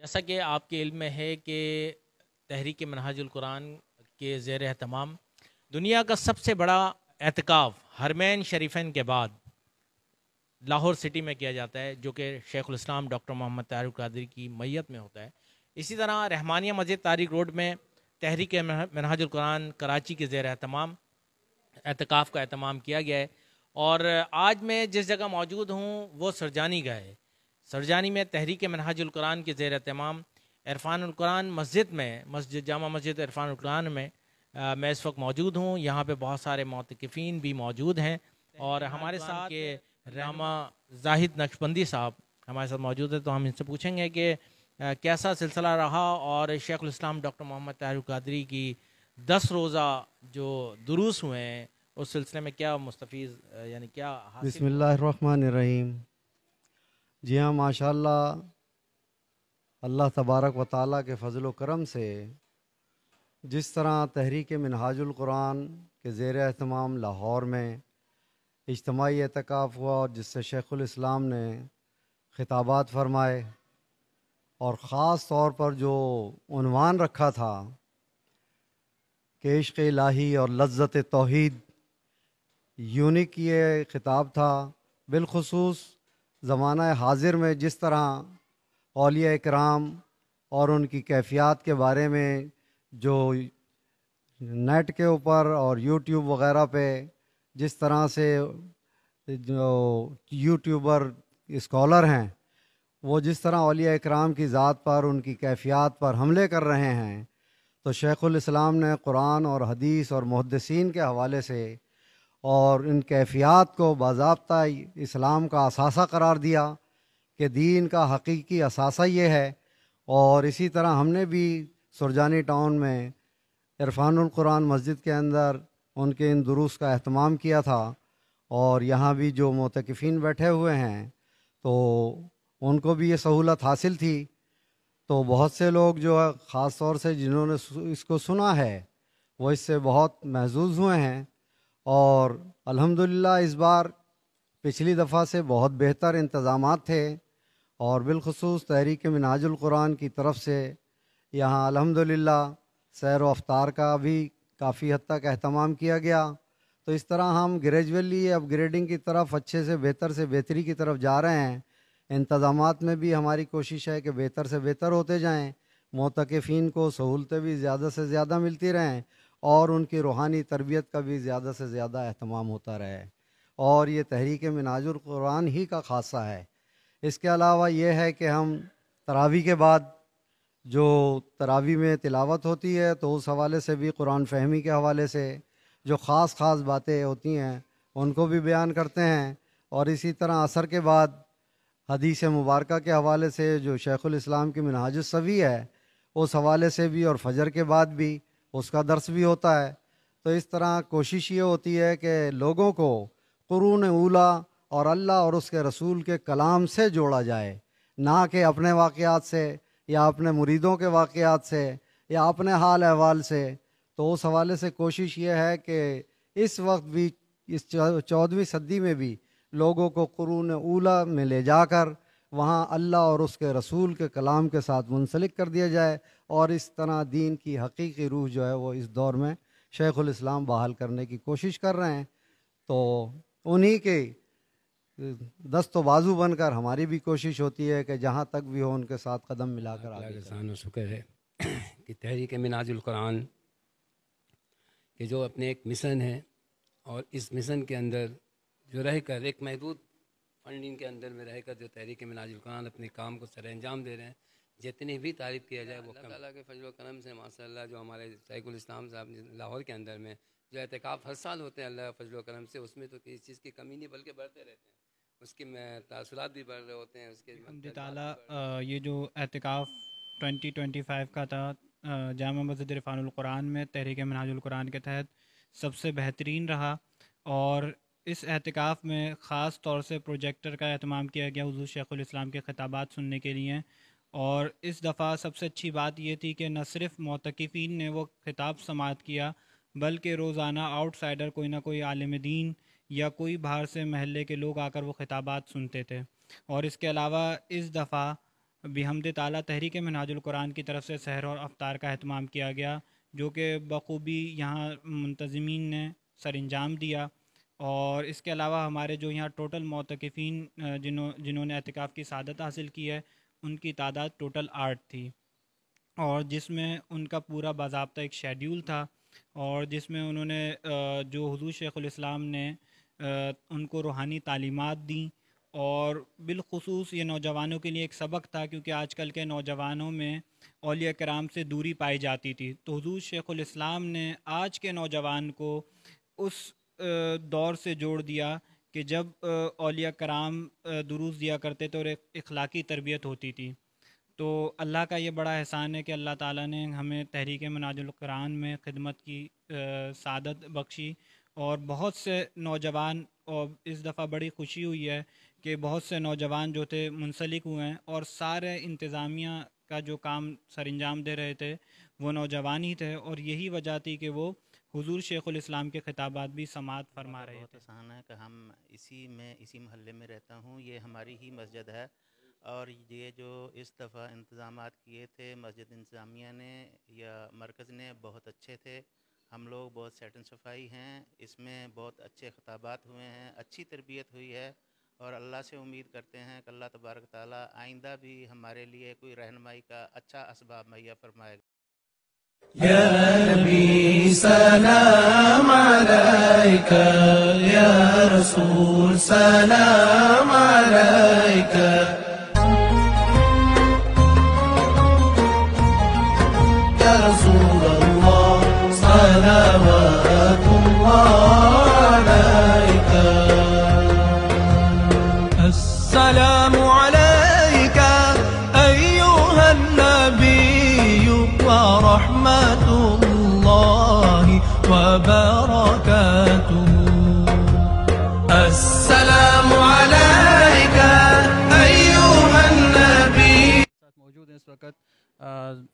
جیسا کہ آپ کے علم میں ہے کہ تحریک منہاج القرآن کے زیر اہتمام دنیا کا سب سے بڑا اعتکاف حرمین شریفین کے بعد لاہور سٹی میں کیا جاتا ہے، جو کہ شیخ الاسلام ڈاکٹر محمد طاہر القادری کی میت میں ہوتا ہے۔ اسی طرح رحمانیہ مسجد طارق روڈ میں تحریک منہاج القرآن کراچی کے زیر اہتمام اعتکاف کا اہتمام کیا گیا ہے۔ اور آج میں جس جگہ موجود ہوں وہ سرجانی گاہ ہے۔ سرجانی میں تحریک منہاج القرآن کے زیر اہتمام عرفان القرآن مسجد میں جامع مسجد عرفان القرآن میں میں اس وقت موجود ہوں۔ یہاں پہ بہت سارے معتکفین بھی موجود ہیں اور ہمارے ساتھ کے رحمہ زاہد نقشبندی صاحب ہمارے ساتھ موجود ہے، تو ہم ان سے پوچھیں گے کہ کیسا سلسلہ رہا اور شیخ الاسلام ڈاکٹر محمد طاہر القادری کی 10 روزہ جو دروس ہوئے ہیں اس سلسلے میں کیا مستفیض یعنی کیا حاصل بسم اللہ الرحمن الرحیم۔ جی ہاں، ماشاءاللہ اللہ تبارک و تعالیٰ کے فضل و کرم سے جس طرح تحریک منہاج القرآن کے زیر اہتمام لاہور میں اجتماعی اعتکاف ہوا اور جس سے شیخ الاسلام نے خطابات فرمائے اور خاص طور پر جو عنوان رکھا تھا کہ عشق الہی اور لذت توحید، یونیک یہ خطاب تھا۔ بالخصوص زمانہ حاضر میں جس طرح اولیاء اکرام اور ان کی کیفیات کے بارے میں جو نیٹ کے اوپر اور یوٹیوب وغیرہ پہ جس طرح سے جو یوٹیوبر اسکالر ہیں وہ جس طرح اولیاء اکرام کی ذات پر ان کی کیفیات پر حملے کر رہے ہیں، تو شیخ الاسلام نے قرآن اور حدیث اور محدثین کے حوالے سے اور ان کیفیات کو باضابطہ اسلام کا اثاثہ قرار دیا کہ دین کا حقیقی اثاثہ یہ ہے۔ اور اسی طرح ہم نے بھی سرجانی ٹاؤن میں عرفان القرآن مسجد کے اندر ان کے ان دروس کا اہتمام کیا تھا، اور یہاں بھی جو معتکفین بیٹھے ہوئے ہیں تو ان کو بھی یہ سہولت حاصل تھی۔ تو بہت سے لوگ جو ہے خاص طور سے جنہوں نے اس کو سنا ہے وہ اس سے بہت محظوظ ہوئے ہیں، اور الحمدللہ اس بار پچھلی دفعہ سے بہت بہتر انتظامات تھے، اور بالخصوص تحریک منہاج القرآن کی طرف سے یہاں الحمدللہ سیر و افطار کا بھی کافی حد تک اہتمام کیا گیا۔ تو اس طرح ہم گریجولی اپ گریڈنگ کی طرف اچھے سے بہتری کی طرف جا رہے ہیں۔ انتظامات میں بھی ہماری کوشش ہے کہ بہتر سے بہتر ہوتے جائیں، معتکفین کو سہولتیں بھی زیادہ سے زیادہ ملتی رہیں اور ان کی روحانی تربیت کا بھی زیادہ سے زیادہ اہتمام ہوتا رہے، اور یہ تحریک منہاج القرآن ہی کا خاصہ ہے۔ اس کے علاوہ یہ ہے کہ ہم تراویح کے بعد جو تراویح میں تلاوت ہوتی ہے تو اس حوالے سے بھی قرآن فہمی کے حوالے سے جو خاص باتیں ہوتی ہیں ان کو بھی بیان کرتے ہیں، اور اسی طرح عصر کے بعد حدیث مبارکہ کے حوالے سے جو شیخ الاسلام کی منہاج السوی ہے اس حوالے سے بھی، اور فجر کے بعد بھی اس کا درس بھی ہوتا ہے۔ تو اس طرح کوشش یہ ہوتی ہے کہ لوگوں کو قرون اولیٰ اور اللہ اور اس کے رسول کے کلام سے جوڑا جائے، نہ کہ اپنے واقعات سے یا اپنے مریدوں کے واقعات سے یا اپنے حال احوال سے۔ تو اس حوالے سے کوشش یہ ہے کہ اس وقت بھی اس 14ویں صدی میں بھی لوگوں کو قرون اولیٰ میں لے جا کر وہاں اللہ اور اس کے رسول کے کلام کے ساتھ منسلک کر دیا جائے، اور اس طرح دین کی حقیقی روح جو ہے وہ اس دور میں شیخ الاسلام بحال کرنے کی کوشش کر رہے ہیں۔ تو انہی کے دست و بازو بن کر ہماری بھی کوشش ہوتی ہے کہ جہاں تک بھی ہو ان کے ساتھ قدم ملا کر آگے احسان و شکر ہے کہ تحریک منہاج القرآن کہ جو اپنے ایک مشن ہے، اور اس مشن کے اندر جو رہ کر ایک محدود فنڈنگ کے اندر میں رہ کر جو تحریک منہاج القرآن اپنے کام کو سر انجام دے رہے ہیں، جتنی بھی تعریف کیا جائے وہ کم۔ اللہ تعالیٰ کے فضل و کرم سے ماشاء اللہ جو ہمارے شیخ الاسلام صاحب لاہور کے اندر میں جو اعتکاف ہر سال ہوتے ہیں اللہ کے فضل و کرم سے، اس میں تو کسی چیز کی کمی نہیں بلکہ بڑھتے رہتے ہیں، اس کے تاثرات بھی بڑھ رہے ہوتے ہیں، اس کے الحمد تعالیٰ یہ جو اعتکاف 2025 کا تھا جامع مسجد عرفان القرآن میں تحریک منہاج القرآن کے تحت سب سے بہترین رہا، اور اس اعتکاف میں خاص طور سے پروجیکٹر کا اہتمام کیا گیا حضور شیخ الاسلام کے خطابات سننے کے لیے۔ اور اس دفعہ سب سے اچھی بات یہ تھی کہ نہ صرف معتکفین نے وہ خطاب سماعت کیا بلکہ روزانہ آؤٹ سائڈر کوئی نہ کوئی عالم دین یا کوئی باہر سے محلے کے لوگ آ کر وہ خطابات سنتے تھے۔ اور اس کے علاوہ اس دفعہ بحمد تعالیٰ تحریک منہاج القرآن کی طرف سے سحر اور افطار کا اہتمام کیا گیا، جو کہ بخوبی یہاں منتظمین نے سر انجام دیا۔ اور اس کے علاوہ ہمارے جو یہاں ٹوٹل معتکفین جنہوں نے اعتکاف کی سعادت حاصل کی ہے، ان کی تعداد ٹوٹل 8 تھی، اور جس میں ان کا پورا باضابطہ ایک شیڈیول تھا، اور جس میں انہوں نے جو حضور شیخ الاسلام نے ان کو روحانی تعلیمات دیں، اور بالخصوص یہ نوجوانوں کے لیے ایک سبق تھا، کیونکہ آج کل کے نوجوانوں میں اولیاء کرام سے دوری پائی جاتی تھی۔ تو حضور شیخ الاسلام نے آج کے نوجوان کو اس دور سے جوڑ دیا کہ جب اولیاء کرام دروس دیا کرتے تھے اور ایک اخلاقی تربیت ہوتی تھی۔ تو اللہ کا یہ بڑا احسان ہے کہ اللہ تعالیٰ نے ہمیں تحریک منہاج القرآن میں خدمت کی سعادت بخشی، اور بہت سے نوجوان، اور اس دفعہ بڑی خوشی ہوئی ہے کہ بہت سے نوجوان جو تھے منسلک ہوئے ہیں، اور سارے انتظامیہ کا جو کام سر انجام دے رہے تھے وہ نوجوان ہی تھے، اور یہی وجہ تھی کہ وہ حضور شیخ الاسلام کے خطابات بھی سماعت فرما رہے بہت تھے۔ آسان ہے کہ ہم اسی محلے میں رہتا ہوں، یہ ہماری ہی مسجد ہے، اور یہ جو اس دفعہ انتظامات کیے تھے مسجد انتظامیہ نے یا مرکز نے، بہت اچھے تھے۔ ہم لوگ بہت سیٹسفائی ہیں، اس میں بہت اچھے خطابات ہوئے ہیں، اچھی تربیت ہوئی ہے، اور اللہ سے امید کرتے ہیں کہ اللہ تبارک تعالیٰ آئندہ بھی ہمارے لیے کوئی رہنمائی کا اچھا اسباب مہیا فرمائے گا۔ يا نبي سلام عليك، يا رسول سلام عليك، يا رسول الله صلوات الله عليك. السلام عليك أيها النبي ورحمة الله وبركاته. السلام عليك أيها النبي. موجود ہیں اس وقت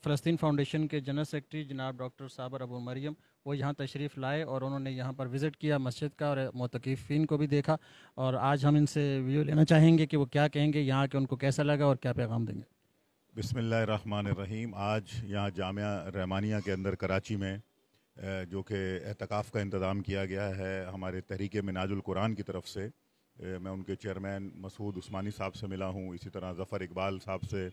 فلسطین فاؤنڈیشن کے جنرل سیکرٹری جناب ڈاکٹر صابر ابو مریم، وہ یہاں تشریف لائے اور انہوں نے یہاں پر وزٹ کیا مسجد کا، اور معتکفین کو بھی دیکھا، اور آج ہم ان سے ویڈیو لینا چاہیں گے کہ وہ کیا کہیں گے، یہاں کے ان کو کیسا لگا اور کیا پیغام دیں گے۔ بسم اللہ الرحمن الرحیم۔ آج یہاں جامعہ رحمانیہ کے اندر کراچی میں جو کہ اعتکاف کا انتظام کیا گیا ہے ہمارے تحریک منہاج القرآن کی طرف سے، میں ان کے چیئرمین مسعود عثمانی صاحب سے ملا ہوں، اسی طرح ظفر اقبال صاحب سے،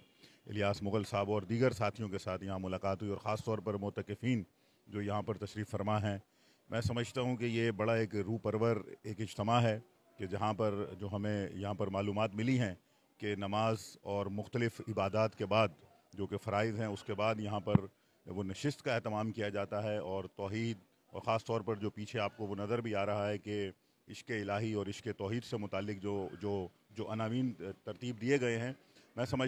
الیاس مغل صاحب اور دیگر ساتھیوں کے ساتھ یہاں ملاقات ہوئی، اور خاص طور پر معتکفین جو یہاں پر تشریف فرما ہیں۔ میں سمجھتا ہوں کہ یہ بڑا ایک روح پرور ایک اجتماع ہے کہ جہاں پر جو ہمیں یہاں پر معلومات ملی ہیں کہ نماز اور مختلف عبادات کے بعد جو کہ فرائض ہیں، اس کے بعد یہاں پر وہ نشست کا اہتمام کیا جاتا ہے، اور توحید، اور خاص طور پر جو پیچھے آپ کو وہ نظر بھی آ رہا ہے کہ عشق الہی اور عشق توحید سے متعلق جو عناوین ترتیب دیے گئے ہیں، میں سمجھ